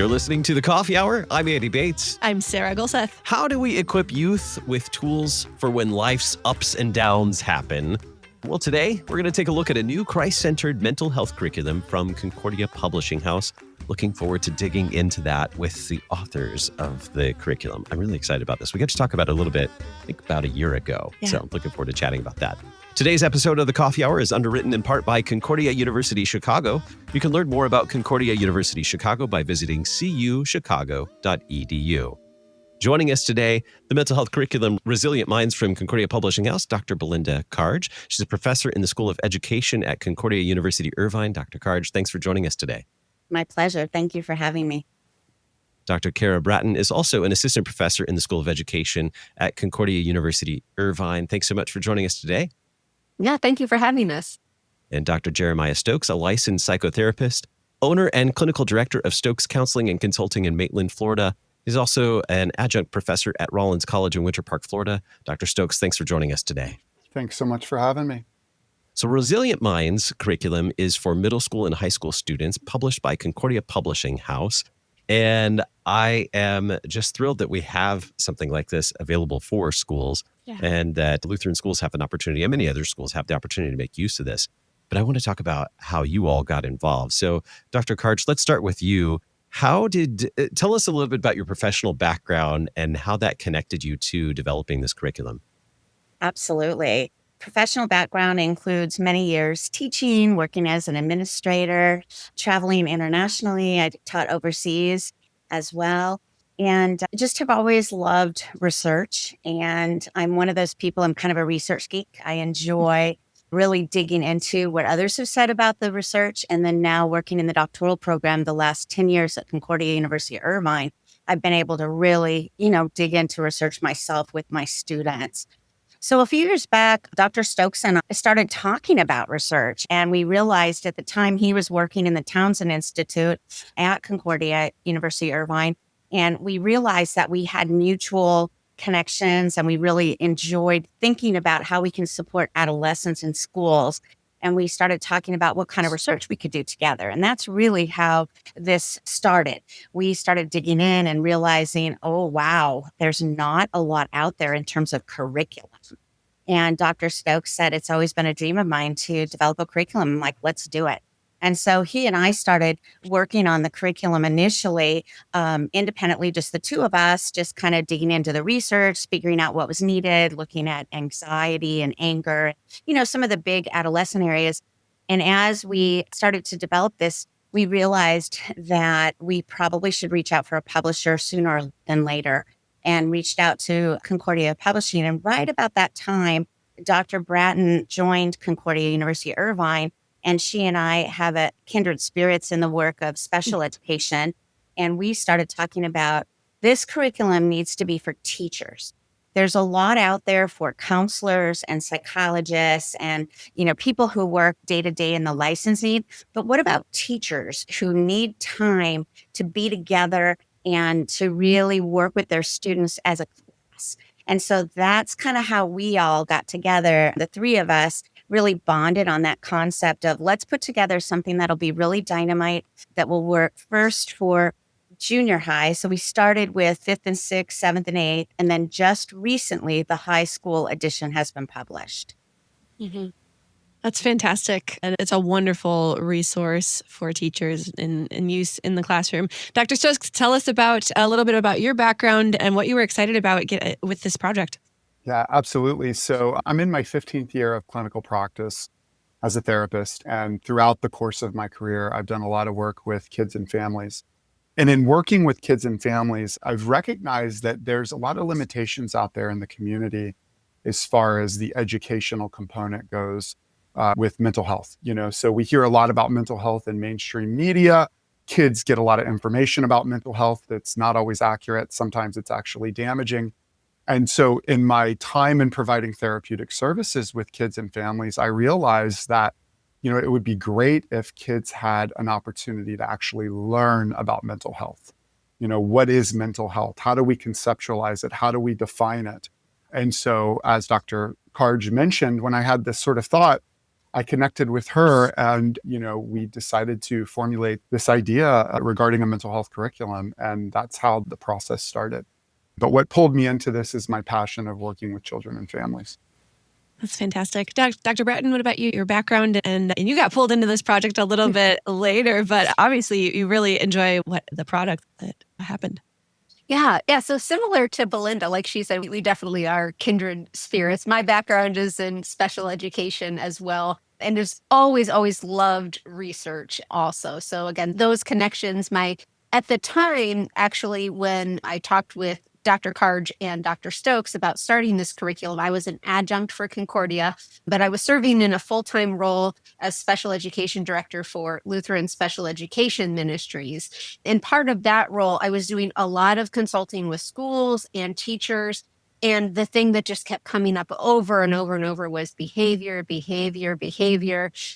You're listening to The Coffee Hour. I'm Andy Bates. I'm Sarah Gulseth. How do we equip youth with tools for when life's ups and downs happen? Well, today we're going to take a look at a new Christ-centered mental health curriculum from Concordia Publishing House. Looking forward to digging into that with the authors of the curriculum. I'm really excited about this. We got to talk about it a little bit, I think about a year ago. Yeah. So I'm looking forward to chatting about that. Today's episode of The Coffee Hour is underwritten in part by Concordia University Chicago. You can learn more about Concordia University Chicago by visiting cuchicago.edu. Joining us today, the mental health curriculum Resilient Minds from Concordia Publishing House, Dr. Belinda Karge. She's a professor in the School of Education at Concordia University Irvine. Dr. Karge, thanks for joining us today. My pleasure. Thank you for having me. Dr. Kara Bratton is also an assistant professor in the School of Education at Concordia University Irvine. Thanks so much for joining us today. Yeah, thank you for having us. And Dr. Jeremiah Stokes, a licensed psychotherapist, owner and clinical director of Stokes Counseling and Consulting in Maitland, Florida. He's also an adjunct professor at Rollins College in Winter Park, Florida. Dr. Stokes, thanks for joining us today. Thanks so much for having me. So Resilient Minds curriculum is for middle school and high school students, published by Concordia Publishing House. And I am just thrilled that we have something like this available for schools, and that Lutheran schools have an opportunity, and many other schools have the opportunity to make use of this. But I want to talk about how you all got involved. So Dr. Karge, let's start with you. Tell us a little bit about your professional background and how that connected you to developing this curriculum. Absolutely. Professional background includes many years teaching, working as an administrator, traveling internationally. I taught overseas as well. And just have always loved research. And I'm one of those people, I'm kind of a research geek. I enjoy really digging into what others have said about the research. And then now working in the doctoral program the last 10 years at Concordia University Irvine, I've been able to really, dig into research myself with my students. So a few years back, Dr. Stokes and I started talking about research, and we realized at the time he was working in the Townsend Institute at Concordia University Irvine, and we realized that we had mutual connections, and we really enjoyed thinking about how we can support adolescents in schools. And we started talking about what kind of research we could do together. And that's really how this started. We started digging in and realizing, oh, wow, there's not a lot out there in terms of curriculum. And Dr. Stokes said, it's always been a dream of mine to develop a curriculum. I'm like, let's do it. And so he and I started working on the curriculum initially, independently, just the two of us, just kind of digging into the research, figuring out what was needed, looking at anxiety and anger, some of the big adolescent areas. And as we started to develop this, we realized that we probably should reach out for a publisher sooner than later, and reached out to Concordia Publishing. And right about that time, Dr. Bratton joined Concordia University Irvine. And she and I have a kindred spirits in the work of special education. And we started talking about this curriculum needs to be for teachers. There's a lot out there for counselors and psychologists and, people who work day to day in the licensing. But what about teachers who need time to be together and to really work with their students as a class? And so that's kind of how we all got together. The three of us really bonded on that concept of let's put together something that'll be really dynamite, that will work first for junior high. So we started with 5th and 6th, 7th and 8th, and then just recently the high school edition has been published. Mm-hmm. That's fantastic. And it's a wonderful resource for teachers in use in the classroom. Dr. Stokes, tell us a little bit about your background and what you were excited about with this project. Yeah, absolutely. So I'm in my 15th year of clinical practice as a therapist. And throughout the course of my career, I've done a lot of work with kids and families. And in working with kids and families, I've recognized that there's a lot of limitations out there in the community as far as the educational component goes with mental health. So we hear a lot about mental health in mainstream media. Kids get a lot of information about mental health that's not always accurate. Sometimes it's actually damaging. And so in my time in providing therapeutic services with kids and families, I realized that, it would be great if kids had an opportunity to actually learn about mental health. What is mental health? How do we conceptualize it? How do we define it? And so as Dr. Karge mentioned, when I had this sort of thought, I connected with her and, we decided to formulate this idea regarding a mental health curriculum. And that's how the process started. But what pulled me into this is my passion of working with children and families. That's fantastic. Dr. Bratton, what about you? Your background and you got pulled into this project a little bit later, but obviously you really enjoy what the product that happened. Yeah. So similar to Belinda, like she said, we definitely are kindred spirits. My background is in special education as well. And there's always loved research also. So again, those connections, at the time, actually, when I talked with Dr. Karge and Dr. Stokes about starting this curriculum, I was an adjunct for Concordia, but I was serving in a full-time role as special education director for Lutheran Special Education Ministries. And part of that role, I was doing a lot of consulting with schools and teachers. And the thing that just kept coming up over and over and over was behavior,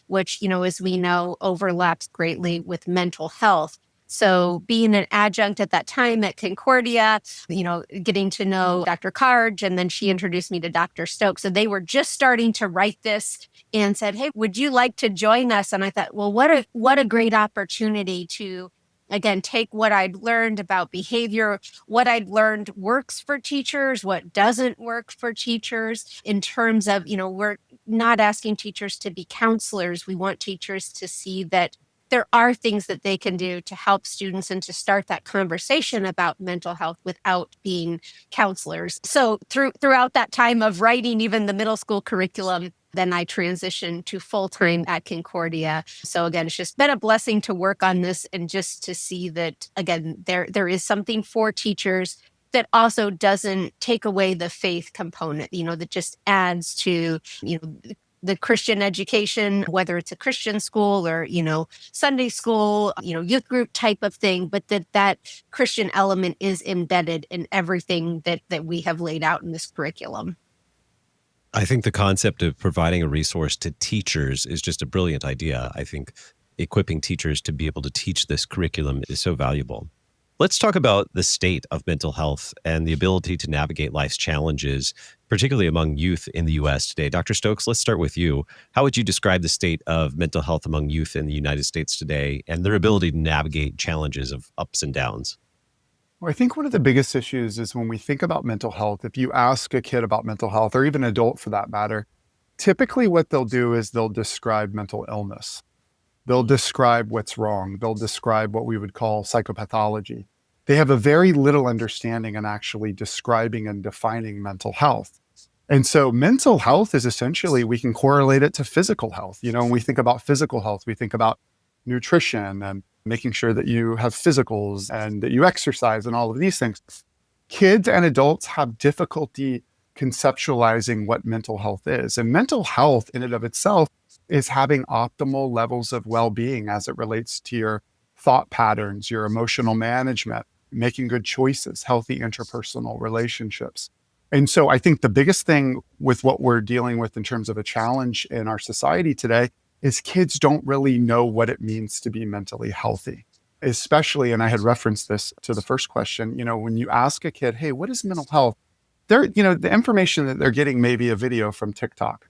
which, as we know, overlaps greatly with mental health. So being an adjunct at that time at Concordia, getting to know Dr. Karge, and then she introduced me to Dr. Stokes. So they were just starting to write this and said, "Hey, would you like to join us?" And I thought, well, what a great opportunity to, again, take what I'd learned about behavior, what I'd learned works for teachers, what doesn't work for teachers in terms of, we're not asking teachers to be counselors. We want teachers to see that there are things that they can do to help students and to start that conversation about mental health without being counselors. So throughout that time of writing even the middle school curriculum, then I transitioned to full-time at Concordia. So again, it's just been a blessing to work on this and just to see that, again, there is something for teachers that also doesn't take away the faith component, that just adds to, the Christian education, whether it's a Christian school or, Sunday school, youth group type of thing, but that Christian element is embedded in everything that we have laid out in this curriculum. I think the concept of providing a resource to teachers is just a brilliant idea. I think equipping teachers to be able to teach this curriculum is so valuable. Let's talk about the state of mental health and the ability to navigate life's challenges, particularly among youth in the U.S. today. Dr. Stokes, let's start with you. How would you describe the state of mental health among youth in the United States today and their ability to navigate challenges of ups and downs? Well, I think one of the biggest issues is when we think about mental health, if you ask a kid about mental health, or even an adult for that matter, typically what they'll do is they'll describe mental illness. They'll describe what's wrong. They'll describe what we would call psychopathology. They have a very little understanding in actually describing and defining mental health. And so mental health is essentially, we can correlate it to physical health. When we think about physical health, we think about nutrition and making sure that you have physicals and that you exercise and all of these things. Kids and adults have difficulty conceptualizing what mental health is. And mental health in and of itself is having optimal levels of well-being as it relates to your thought patterns, your emotional management, making good choices, healthy interpersonal relationships. And so I think the biggest thing with what we're dealing with in terms of a challenge in our society today is kids don't really know what it means to be mentally healthy. Especially, and I had referenced this to the first question, when you ask a kid, hey, what is mental health? The information that they're getting may be a video from TikTok,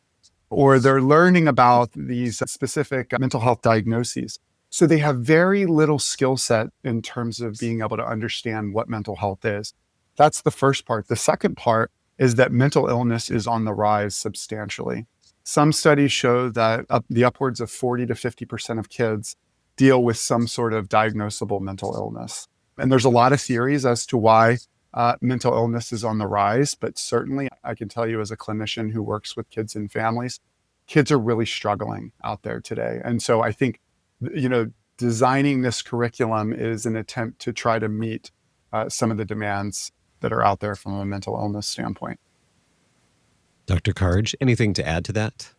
or they're learning about these specific mental health diagnoses. So they have very little skill set in terms of being able to understand what mental health is. That's the first part. The second part is that mental illness is on the rise substantially. Some studies show that the upwards of 40 to 50% of kids deal with some sort of diagnosable mental illness. And there's a lot of theories as to why mental illness is on the rise, but certainly I can tell you as a clinician who works with kids and families, kids are really struggling out there today. And so I think, designing this curriculum is an attempt to try to meet some of the demands that are out there from a mental illness standpoint. Dr. Karge, anything to add to that?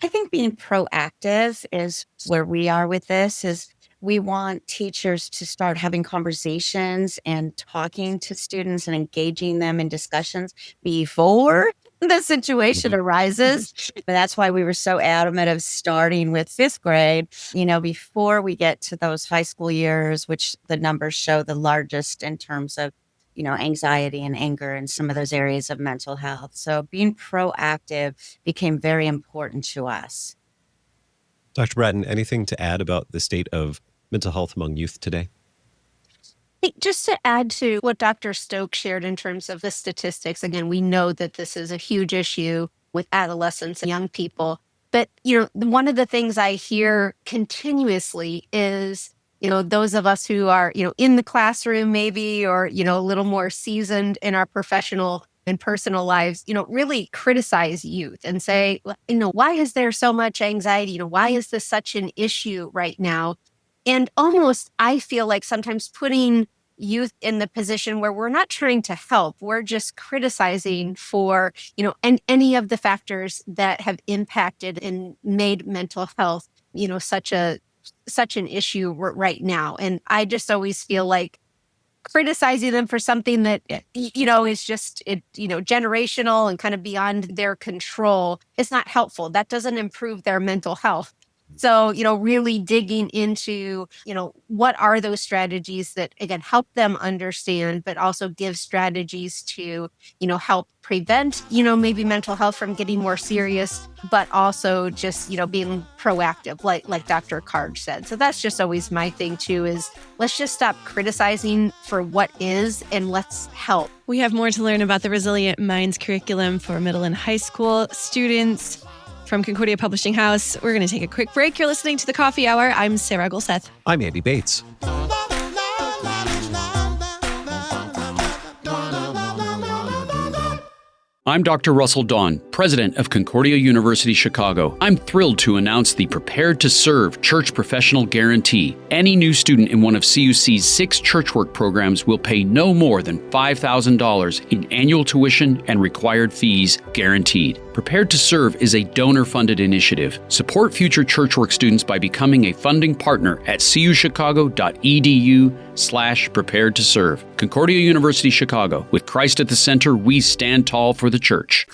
I think being proactive is where we are with this. Is we want teachers to start having conversations and talking to students and engaging them in discussions before the situation arises. But that's why we were so adamant of starting with fifth grade, before we get to those high school years, which the numbers show the largest in terms of anxiety and anger and some of those areas of mental health. So being proactive became very important to us. Dr. Bratton, anything to add about the state of mental health among youth today? Just to add to what Dr. Stokes shared in terms of the statistics, again, we know that this is a huge issue with adolescents and young people. But, one of the things I hear continuously is, those of us who are, in the classroom maybe, or, a little more seasoned in our professional and personal lives, really criticize youth and say, why is there so much anxiety? Why is this such an issue right now? And almost, I feel like sometimes putting youth in the position where we're not trying to help, we're just criticizing for, and any of the factors that have impacted and made mental health, such an issue right now. And I just always feel like criticizing them for something that, is just, generational and kind of beyond their control is not helpful. That doesn't improve their mental health. So, really digging into, what are those strategies that, again, help them understand, but also give strategies to, help prevent, maybe mental health from getting more serious, but also just, being proactive, like Dr. Karge said. So that's just always my thing too, is let's just stop criticizing for what is and let's help. We have more to learn about the Resilient Minds curriculum for middle and high school students from Concordia Publishing House. We're going to take a quick break. You're listening to The Coffee Hour. I'm Sarah Golseth. I'm Andy Bates. I'm Dr. Russell Dawn, president of Concordia University Chicago. I'm thrilled to announce the Prepared to Serve Church Professional Guarantee. Any new student in one of CUC's 6 church work programs will pay no more than $5,000 in annual tuition and required fees guaranteed. Prepared to Serve is a donor-funded initiative. Support future church work students by becoming a funding partner at cuchicago.edu/prepared to serve. Concordia University Chicago. With Christ at the center, we stand tall for the church.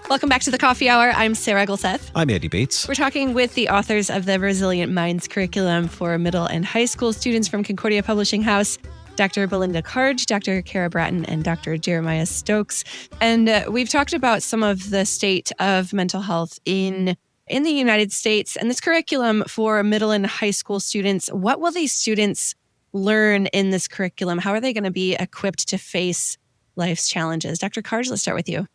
Welcome back to The Coffee Hour. I'm Sarah Golseth. I'm Andy Bates. We're talking with the authors of the Resilient Minds curriculum for middle and high school students from Concordia Publishing House, Dr. Belinda Karge, Dr. Kara Bratton, and Dr. Jeremiah Stokes. And we've talked about some of the state of mental health in the United States and this curriculum for middle and high school students. What will these students learn in this curriculum? How are they going to be equipped to face life's challenges? Dr. Karge, let's start with you.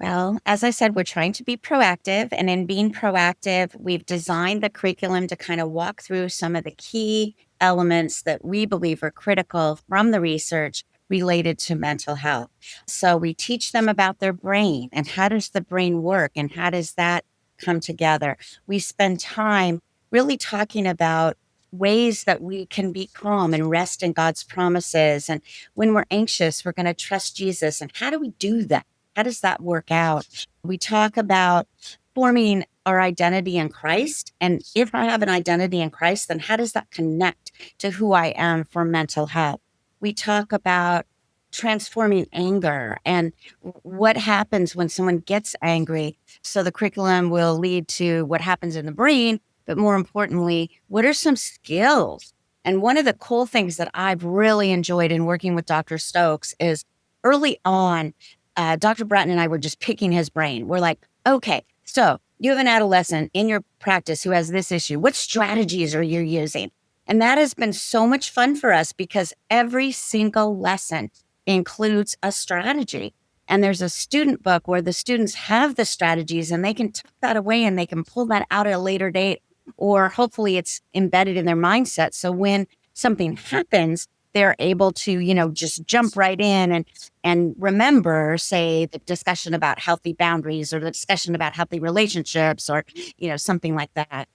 Well, as I said, we're trying to be proactive. And in being proactive, we've designed the curriculum to kind of walk through some of the key elements that we believe are critical from the research related to mental health. So we teach them about their brain and how does the brain work and how does that come together. We spend time really talking about ways that we can be calm and rest in God's promises. And when we're anxious, we're going to trust Jesus. And how do we do that? How does that work out? We talk about forming our identity in Christ. And if I have an identity in Christ, then how does that connect to who I am for mental health? We talk about transforming anger and what happens when someone gets angry. So the curriculum will lead to what happens in the brain, but more importantly, what are some skills? And one of the cool things that I've really enjoyed in working with Dr. Stokes is early on, Dr. Bratton and I were just picking his brain. We're like, okay, so you have an adolescent in your practice who has this issue. What strategies are you using? And that has been so much fun for us because every single lesson includes a strategy. And there's a student book where the students have the strategies and they can tuck that away and they can pull that out at a later date, or hopefully it's embedded in their mindset. So when something happens, they're able to, just jump right in and remember, say, the discussion about healthy boundaries or the discussion about healthy relationships or, something like that.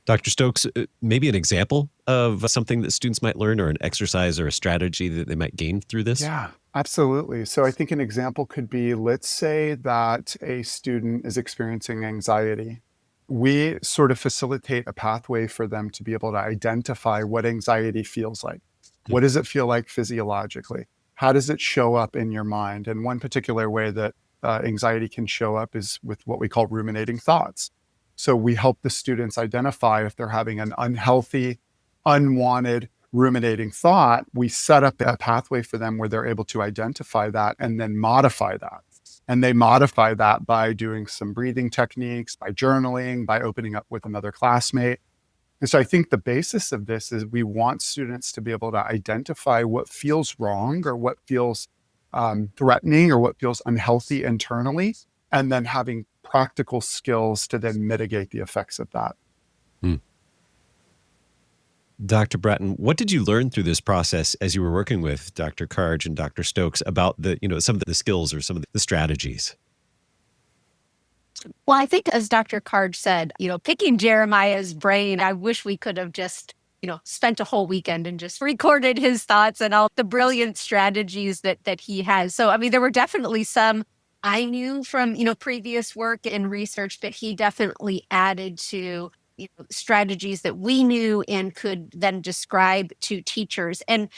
Dr. Stokes, maybe an example of something that students might learn or an exercise or a strategy that they might gain through this? Yeah, absolutely. So I think an example could be, let's say that a student is experiencing anxiety. We sort of facilitate a pathway for them to be able to identify what anxiety feels like. What does it feel like physiologically? How does it show up in your mind? And one particular way that anxiety can show up is with what we call ruminating thoughts. So we help the students identify if they're having an unhealthy, unwanted, ruminating thought. We set up a pathway for them where they're able to identify that and then modify that. And they modify that by doing some breathing techniques, by journaling, by opening up with another classmate. And so I think the basis of this is we want students to be able to identify what feels wrong or what feels threatening or what feels unhealthy internally, and then having practical skills to then mitigate the effects of that. Dr. Bratton, what did you learn through this process as you were working with Dr. Karge and Dr. Stokes about some of the skills or some of the strategies? Well, I think as Dr. Karge said, picking Jeremiah's brain, I wish we could have just, spent a whole weekend and just recorded his thoughts and all the brilliant strategies that he has. So, I mean, there were definitely some I knew from, previous work and research, but he definitely added to strategies that we knew and could then describe to teachers. And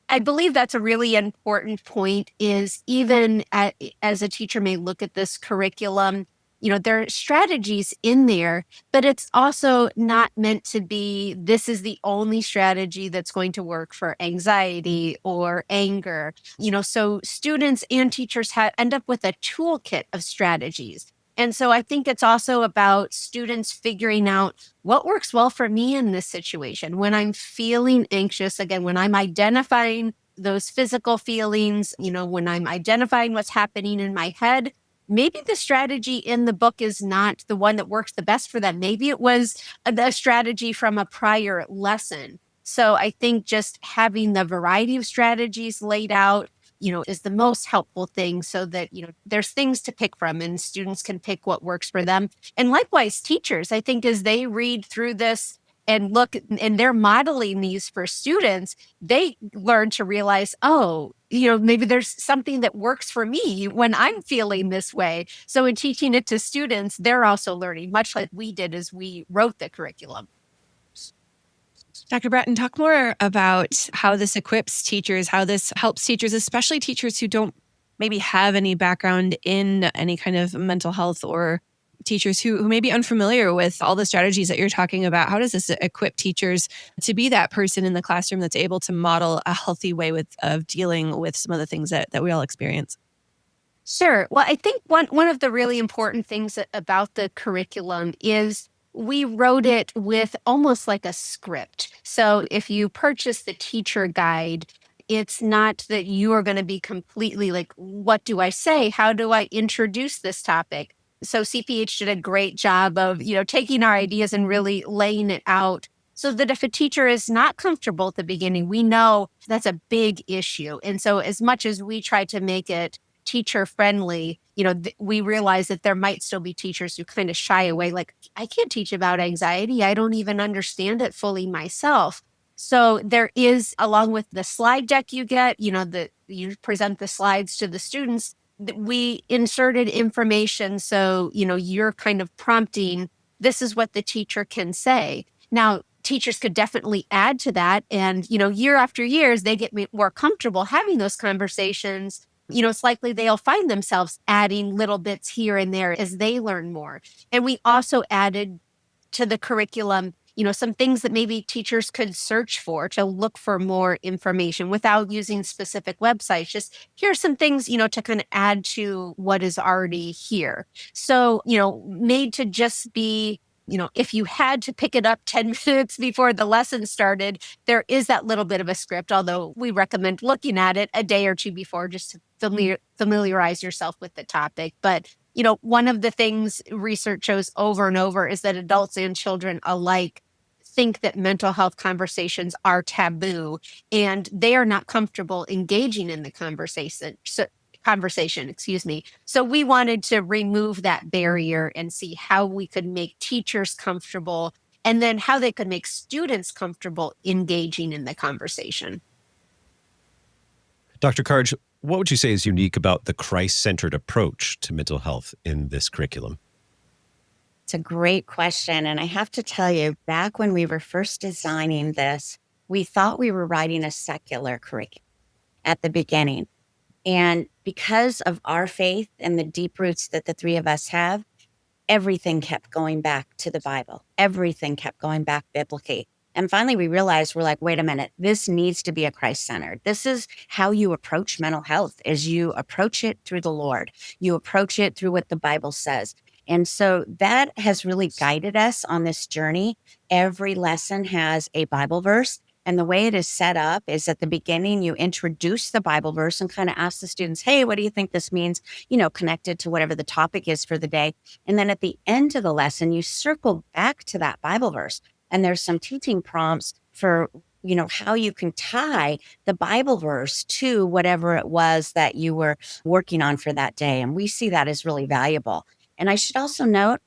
I believe that's a really important point is even as a teacher may look at this curriculum, there are strategies in there, but it's also not meant to be, this is the only strategy that's going to work for anxiety or anger. So students and teachers end up with a toolkit of strategies. And so I think it's also about students figuring out what works well for me in this situation. When I'm feeling anxious, again, when I'm identifying those physical feelings, when I'm identifying what's happening in my head, maybe the strategy in the book is not the one that works the best for them. Maybe it was a strategy from a prior lesson. So I think just having the variety of strategies laid out, is the most helpful thing so that, there's things to pick from and students can pick what works for them. And likewise, teachers, I think as they read through this and look and they're modeling these for students, they learn to realize, maybe there's something that works for me when I'm feeling this way. So in teaching it to students, they're also learning, much like we did as we wrote the curriculum. Dr. Bratton, talk more about how this equips teachers, how this helps teachers, especially teachers who don't maybe have any background in any kind of mental health, or teachers who may be unfamiliar with all the strategies that you're talking about. How does this equip teachers to be that person in the classroom that's able to model a healthy way of dealing with some of the things that we all experience? Sure. Well, I think one of the really important things about the curriculum is we wrote it with almost like a script. So if you purchase the teacher guide, it's not that you are going to be completely like, what do I say? How do I introduce this topic? So CPH did a great job of, taking our ideas and really laying it out so that if a teacher is not comfortable at the beginning, we know that's a big issue. And so as much as we try to make it teacher friendly, we realize that there might still be teachers who kind of shy away, like, I can't teach about anxiety. I don't even understand it fully myself. So there is, along with the slide deck you get, you present the slides to the students, we inserted information. So, you're kind of prompting, this is what the teacher can say. Now, teachers could definitely add to that. And, year after year, as they get more comfortable having those conversations, it's likely they'll find themselves adding little bits here and there as they learn more. And we also added to the curriculum, some things that maybe teachers could search for to look for more information without using specific websites. Just here's some things, to kind of add to what is already here. So, made to just be, if you had to pick it up 10 minutes before the lesson started, there is that little bit of a script, although we recommend looking at it a day or two before just to familiarize yourself with the topic. But, one of the things research shows over and over is that adults and children alike think that mental health conversations are taboo and they are not comfortable engaging in the conversation. So we wanted to remove that barrier and see how we could make teachers comfortable and then how they could make students comfortable engaging in the conversation. Dr. Karge, what would you say is unique about the Christ-centered approach to mental health in this curriculum? It's a great question. And I have to tell you, back when we were first designing this, we thought we were writing a secular curriculum at the beginning. And because of our faith and the deep roots that the three of us have, everything kept going back to the Bible. Everything kept going back biblically. And finally, we realized, we're like, wait a minute, this needs to be a Christ-centered. This is how you approach mental health, is you approach it through the Lord. You approach it through what the Bible says. And so that has really guided us on this journey. Every lesson has a Bible verse. And the way it is set up is at the beginning, you introduce the Bible verse and kind of ask the students, hey, what do you think this means? Connected to whatever the topic is for the day. And then at the end of the lesson, you circle back to that Bible verse. And there's some teaching prompts for, how you can tie the Bible verse to whatever it was that you were working on for that day. And we see that as really valuable. And I should also note,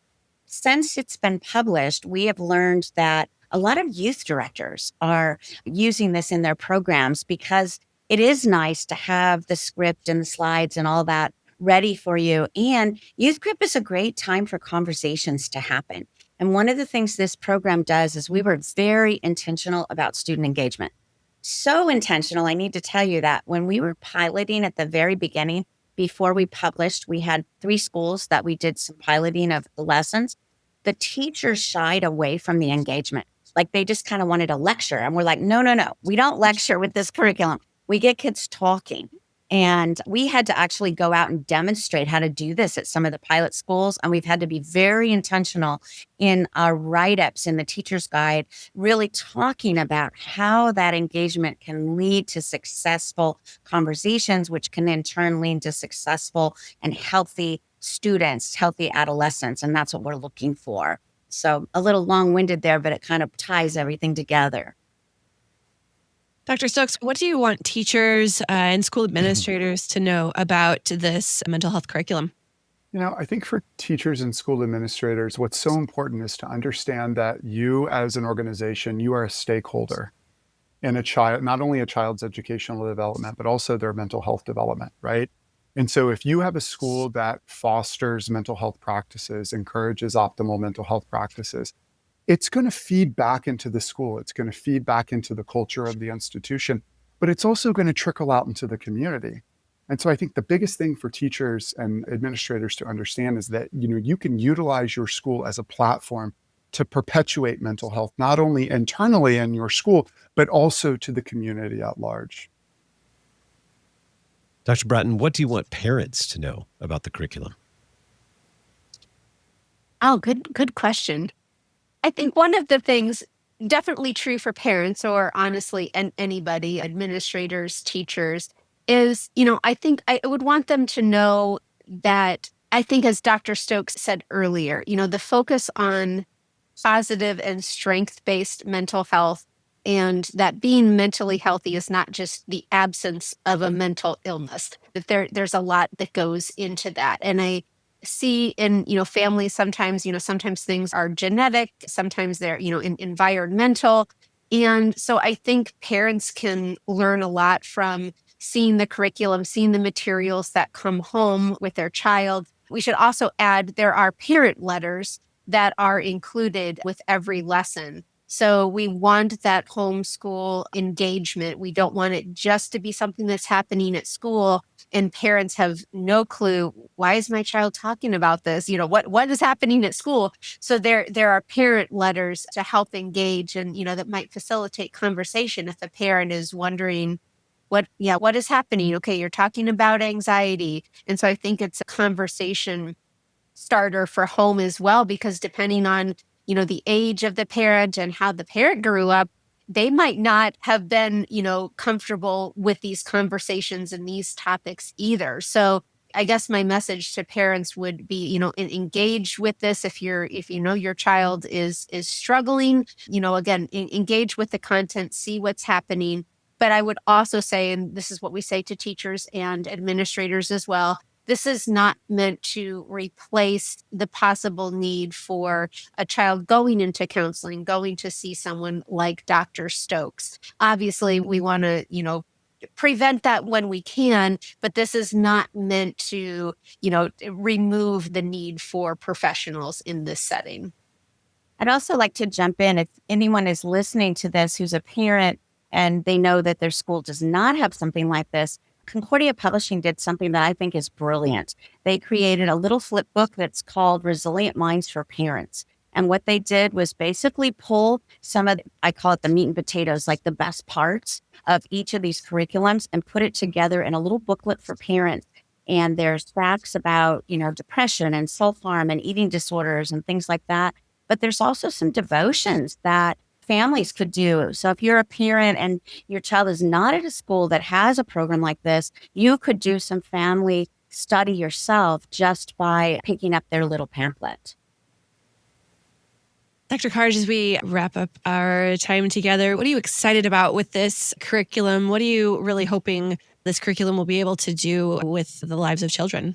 since it's been published, we have learned that a lot of youth directors are using this in their programs because it is nice to have the script and the slides and all that ready for you. And youth group is a great time for conversations to happen. And one of the things this program does is we were very intentional about student engagement. So intentional, I need to tell you that when we were piloting at the very beginning, before we published, we had 3 schools that we did some piloting of the lessons. The teachers shied away from the engagement. Like they just kind of wanted a lecture. And we're like, no, we don't lecture with this curriculum. We get kids talking. And we had to actually go out and demonstrate how to do this at some of the pilot schools. And we've had to be very intentional in our write-ups in the teacher's guide, really talking about how that engagement can lead to successful conversations, which can in turn lead to successful and healthy students, healthy adolescents. And that's what we're looking for. So a little long-winded there, but it kind of ties everything together. Dr. Stokes, what do you want teachers and school administrators to know about this mental health curriculum? I think for teachers and school administrators, what's so important is to understand that you as an organization, you are a stakeholder in not only a child's educational development, but also their mental health development, right? And so if you have a school that fosters mental health practices, encourages optimal mental health practices, it's going to feed back into the school. It's going to feed back into the culture of the institution, but it's also going to trickle out into the community. And so I think the biggest thing for teachers and administrators to understand is that, you can utilize your school as a platform to perpetuate mental health, not only internally in your school, but also to the community at large. Dr. Bratton, what do you want parents to know about the curriculum? Oh, good question. I think one of the things definitely true for parents or honestly anybody, administrators, teachers, is, I think I would want them to know that I think as Dr. Stokes said earlier, the focus on positive and strength-based mental health and that being mentally healthy is not just the absence of a mental illness, that there's a lot that goes into that. And I see in families sometimes things are genetic, sometimes they're environmental, and so I think parents can learn a lot from seeing the curriculum, seeing the materials that come home with their child. We should also add there are parent letters that are included with every lesson. So we want that homeschool engagement. We don't want it just to be something that's happening at school and parents have no clue, why is my child talking about this? What is happening at school? So there are parent letters to help engage and, that might facilitate conversation if the parent is wondering, what is happening? Okay, you're talking about anxiety. And so I think it's a conversation starter for home as well, because depending on the age of the parent and how the parent grew up, they might not have been, comfortable with these conversations and these topics either. So I guess my message to parents would be, engage with this. If you know your child is struggling, again, engage with the content, see what's happening. But I would also say, and this is what we say to teachers and administrators as well, this is not meant to replace the possible need for a child going into counseling, going to see someone like Dr. Stokes. Obviously, we want to, prevent that when we can, but this is not meant to, remove the need for professionals in this setting. I'd also like to jump in if anyone is listening to this who's a parent and they know that their school does not have something like this. Concordia Publishing did something that I think is brilliant. They created a little flip book that's called Resilient Minds for Parents. And what they did was basically pull some of, I call it the meat and potatoes, like the best parts of each of these curriculums and put it together in a little booklet for parents. And there's facts about, depression and self-harm and eating disorders and things like that. But there's also some devotions that families could do. So if you're a parent and your child is not at a school that has a program like this, you could do some family study yourself just by picking up their little pamphlet. Dr. Karj, as we wrap up our time together, what are you excited about with this curriculum? What are you really hoping this curriculum will be able to do with the lives of children?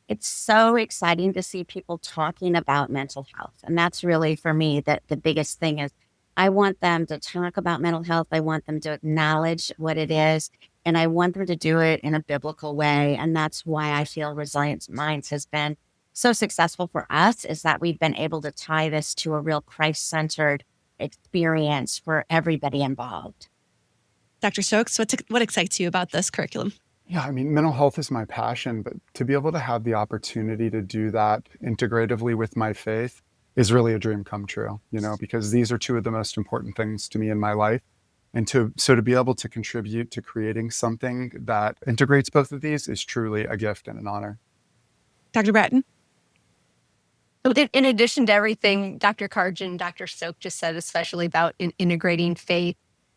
It's so exciting to see people talking about mental health. And that's really, for me, the biggest thing is I want them to talk about mental health. I want them to acknowledge what it is. And I want them to do it in a biblical way. And that's why I feel Resilient Minds has been so successful for us, is that we've been able to tie this to a real Christ-centered experience for everybody involved. Dr. Stokes, what excites you about this curriculum? Yeah, mental health is my passion, but to be able to have the opportunity to do that integratively with my faith is really a dream come true, because these are two of the most important things to me in my life. And to be able to contribute to creating something that integrates both of these is truly a gift and an honor. Dr. Bratton? In addition to everything Dr. Karj and Dr. Stokes just said, especially about integrating faith,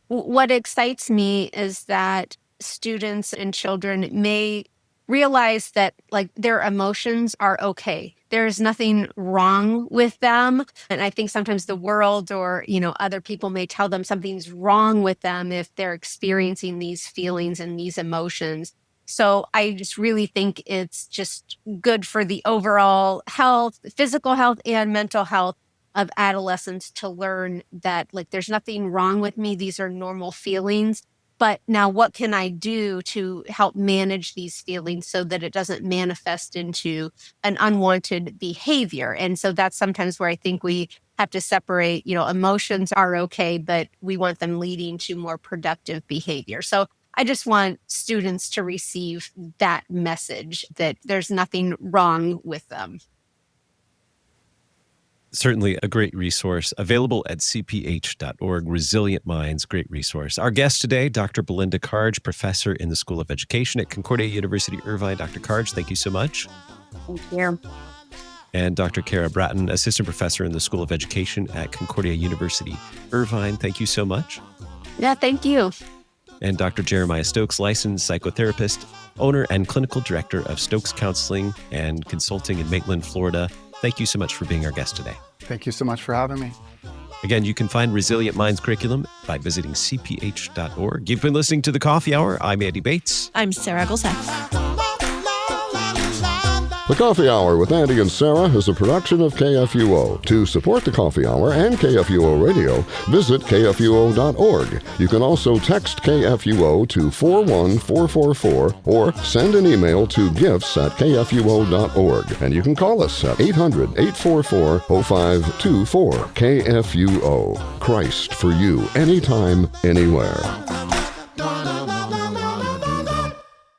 what excites me is that students and children may realize that their emotions are okay. There's nothing wrong with them. And I think sometimes the world or, other people may tell them something's wrong with them if they're experiencing these feelings and these emotions. So I just really think it's just good for the overall health, physical health and mental health of adolescents to learn that there's nothing wrong with me. These are normal feelings. But now what can I do to help manage these feelings so that it doesn't manifest into an unwanted behavior? And so that's sometimes where I think we have to separate, emotions are okay, but we want them leading to more productive behavior. So I just want students to receive that message that there's nothing wrong with them. Certainly a great resource available at cph.org. Resilient Minds, great resource. Our guest today, Dr. Belinda Karj, professor in the School of Education at Concordia University, Irvine. Dr. Karj, thank you so much. Thank you. And Dr. Kara Bratton, assistant professor in the School of Education at Concordia University, Irvine. Thank you so much. Yeah, thank you. And Dr. Jeremiah Stokes, licensed psychotherapist, owner and clinical director of Stokes Counseling and Consulting in Maitland, Florida. Thank you so much for being our guest today. Thank you so much for having me. Again, you can find Resilient Minds curriculum by visiting cph.org. You've been listening to The Coffee Hour. I'm Andy Bates. I'm Sarah Gulseth. The Coffee Hour with Andy and Sarah is a production of KFUO. To support The Coffee Hour and KFUO Radio, visit kfuo.org. You can also text KFUO to 41444 or send an email to gifts@kfuo.org. And you can call us at 800-844-0524. KFUO. Christ for you, anytime, anywhere.